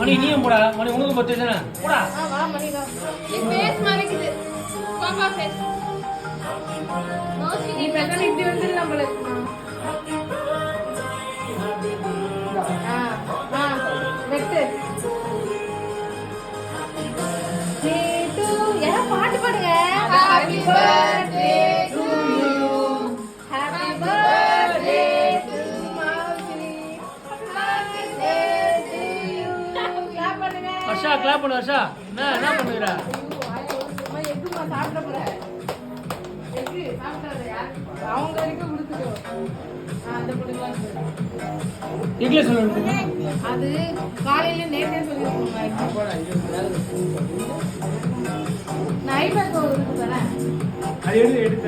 மணி நீயும் போடா. மணி உனக்கு பத்து தானே போடா. வா மணி வா. நீ ஃபேஸ் மறைக்குது. பாப்பா ஃபேஸ். நோசி நீ பேசாம இப்படி வந்துடலாம் நம்மள. வெட்டு. யாரா பாட்டு பாடுங்க. Happy birthday to you. Happy birthday to Masi. Happy birthday to you. Clap பண்ணுங்க. ஹர்ஷா கிளாப் பண்ணு ஹர்ஷா. என்ன பண்ணுறா? அம்மா எக்குமா சாப்பிட போற. எக்கு சாப்பிடாத யார்? அவங்க வரைக்கும் கொடுத்துக்கோ. அந்த பொண்ணுலாம் இங்கிலீஷ் சொல்லுங்க. அது காலையில நேத்தே சொல்லிருக்கோங்க. நைட் பேக் இருக்கு தானே. அது எடுத்து